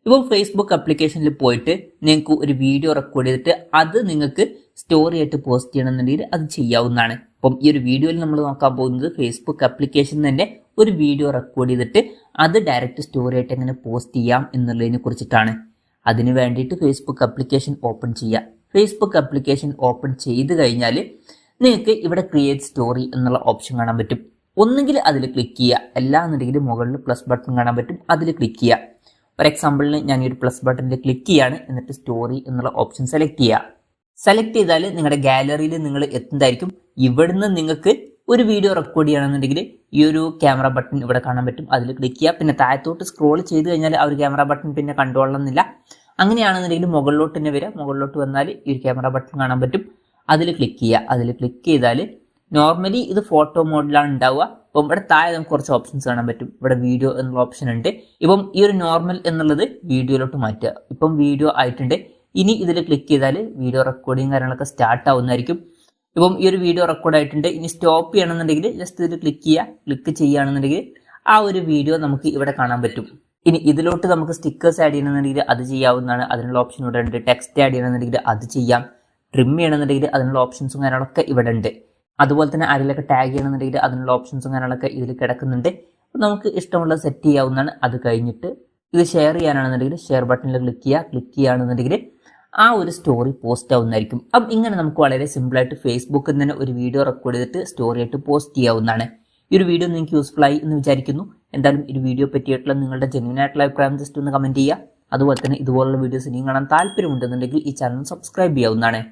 ഇപ്പോൾ ഫേസ്ബുക്ക് ആപ്ലിക്കേഷനിൽ പോയിട്ട് നിങ്ങൾക്ക് ഒരു വീഡിയോ റെക്കോർഡ് ചെയ്തിട്ട് അത് നിങ്ങൾക്ക് സ്റ്റോറി ആയിട്ട് പോസ്റ്റ് ചെയ്യണമെന്നുണ്ടെങ്കിൽ അത് ചെയ്യാവുന്നതാണ്. അപ്പം ഈ ഒരു വീഡിയോയിൽ നമ്മൾ നോക്കാൻ പോകുന്നത് ഫേസ്ബുക്ക് ആപ്ലിക്കേഷനിൽ തന്നെ ഒരു വീഡിയോ റെക്കോർഡ് ചെയ്തിട്ട് അത് ഡയറക്റ്റ് സ്റ്റോറി ആയിട്ട് എങ്ങനെ പോസ്റ്റ് ചെയ്യാം എന്നുള്ളതിനെ കുറിച്ചിട്ടാണ്. അതിന് വേണ്ടിയിട്ട് ഫേസ്ബുക്ക് ആപ്ലിക്കേഷൻ ഓപ്പൺ ചെയ്യുക. ഫേസ്ബുക്ക് ആപ്ലിക്കേഷൻ ഓപ്പൺ ചെയ്ത് കഴിഞ്ഞാൽ നിങ്ങൾക്ക് ഇവിടെ ക്രിയേറ്റ് സ്റ്റോറി എന്നുള്ള ഓപ്ഷൻ കാണാൻ പറ്റും. ഒന്നുകിൽ അതിൽ ക്ലിക്ക് ചെയ്യുക, അല്ലാന്നുണ്ടെങ്കിൽ മുകളിൽ പ്ലസ് ബട്ടൺ കാണാൻ പറ്റും, അതിൽ ക്ലിക്ക് ചെയ്യുക. ഫോർ എക്സാമ്പിളിന് ഞാൻ ഈ ഒരു പ്ലസ് ബട്ടണിൽ ക്ലിക്ക് ചെയ്യാണ്, എന്നിട്ട് സ്റ്റോറി എന്നുള്ള ഓപ്ഷൻ സെലക്ട് ചെയ്യുക. സെലക്ട് ചെയ്താൽ നിങ്ങളുടെ ഗാലറിയിൽ നിങ്ങൾ എത്തുന്നതായിരിക്കും. ഇവിടുന്ന് നിങ്ങൾക്ക് ഒരു വീഡിയോ റെക്കോർഡ് ചെയ്യണമെന്നുണ്ടെങ്കിൽ ഈ ഒരു ക്യാമറ ബട്ടൺ ഇവിടെ കാണാൻ പറ്റും, അതിൽ ക്ലിക്ക് ചെയ്യുക. പിന്നെ താഴത്തോട്ട് സ്ക്രോൾ ചെയ്ത് കഴിഞ്ഞാൽ ആ ഒരു ക്യാമറ ബട്ടൺ പിന്നെ കണ്ടുകൊള്ളണമെന്നില്ല. അങ്ങനെയാണെന്നുണ്ടെങ്കിൽ മുകളിലോട്ട് തന്നെ വരിക. മുകളിലോട്ട് വന്നാൽ ഈ ഒരു ക്യാമറ ബട്ടൺ കാണാൻ പറ്റും, അതിൽ ക്ലിക്ക് ചെയ്യുക. അതിൽ ക്ലിക്ക് ചെയ്താൽ നോർമലി ഇത് ഫോട്ടോ മോഡിലാണ് ഉണ്ടാവുക. ഇപ്പം ഇവിടെ താഴെ നമുക്ക് കുറച്ച് ഓപ്ഷൻസ് കാണാൻ പറ്റും. ഇവിടെ വീഡിയോ എന്നുള്ള ഓപ്ഷൻ ഉണ്ട്. ഇപ്പം ഈ ഒരു നോർമൽ എന്നുള്ളത് വീഡിയോയിലോട്ട് മാറ്റുക. ഇപ്പം വീഡിയോ ആയിട്ടുണ്ട്. ഇനി ഇതിൽ ക്ലിക്ക് ചെയ്താൽ വീഡിയോ റെക്കോർഡിങ് കാര്യങ്ങളൊക്കെ സ്റ്റാർട്ട് ആവുന്നതായിരിക്കും. ഇപ്പം ഈ ഒരു വീഡിയോ റെക്കോർഡ് ആയിട്ടുണ്ട്. ഇനി സ്റ്റോപ്പ് ചെയ്യണമെന്നുണ്ടെങ്കിൽ ജസ്റ്റ് ഇതിൽ ക്ലിക്ക് ചെയ്യുക. ക്ലിക്ക് ചെയ്യുകയാണെന്നുണ്ടെങ്കിൽ ആ ഒരു വീഡിയോ നമുക്ക് ഇവിടെ കാണാൻ പറ്റും. ഇനി ഇതിലോട്ട് നമുക്ക് സ്റ്റിക്കേഴ്സ് ആഡ് ചെയ്യണമെന്നുണ്ടെങ്കിൽ അത് ചെയ്യാവുന്നതാണ്. അതിനുള്ള ഓപ്ഷൻ ഇവിടെ ഉണ്ട്. ടെക്സ്റ്റ് ആഡ് ചെയ്യണമെന്നുണ്ടെങ്കിൽ അത് ചെയ്യാം. ട്രിം ചെയ്യണമെന്നുണ്ടെങ്കിൽ അതിനുള്ള ഓപ്ഷൻസും കാര്യങ്ങളൊക്കെ ഇവിടെ ഉണ്ട്. അതുപോലെ തന്നെ ആരെങ്കിലൊക്കെ ടാഗ് ചെയ്യണമെന്നുണ്ടെങ്കിൽ അതിനുള്ള ഓപ്ഷൻസും കാര്യങ്ങളൊക്കെ ഇതിൽ കിടക്കുന്നുണ്ട്. അപ്പോൾ നമുക്ക് ഇഷ്ടമുള്ളത് സെറ്റ് ചെയ്യാവുന്നതാണ്. അത് കഴിഞ്ഞിട്ട് ഇത് ഷെയർ ചെയ്യാനാണെന്നുണ്ടെങ്കിൽ ഷെയർ ബട്ടണിൽ ക്ലിക്ക് ചെയ്യുക. ക്ലിക്ക് ചെയ്യുകയാണെന്നുണ്ടെങ്കിൽ ആ ഒരു സ്റ്റോറി പോസ്റ്റ് ആവുന്നതായിരിക്കും. അപ്പം ഇങ്ങനെ നമുക്ക് വളരെ സിമ്പിളായിട്ട് ഫേസ്ബുക്കിൽ തന്നെ ഒരു വീഡിയോ റെക്കോർഡ് ചെയ്തിട്ട് സ്റ്റോറി ആയിട്ട് പോസ്റ്റ് ചെയ്യാവുന്നതാണ്. ഈ ഒരു വീഡിയോ നിങ്ങൾക്ക് യൂസ്ഫുൾ ആയി എന്ന് വിചാരിക്കുന്നു. എന്തായാലും ഈ വീഡിയോ പറ്റിയിട്ടുള്ള നിങ്ങളുടെ ജെന്യൂൻ ആയിട്ടുള്ള അഭിപ്രായം ജസ്റ്റ് ഒന്ന് കമൻറ്റ് ചെയ്യുക. അതുപോലെ തന്നെ ഇതുപോലുള്ള വീഡിയോസ് ഇനിയും കാണാൻ താല്പര്യമുണ്ടെന്നുണ്ടെങ്കിൽ ഈ ചാനൽ സബ്സ്ക്രൈബ് ചെയ്യാവുന്നതാണ്.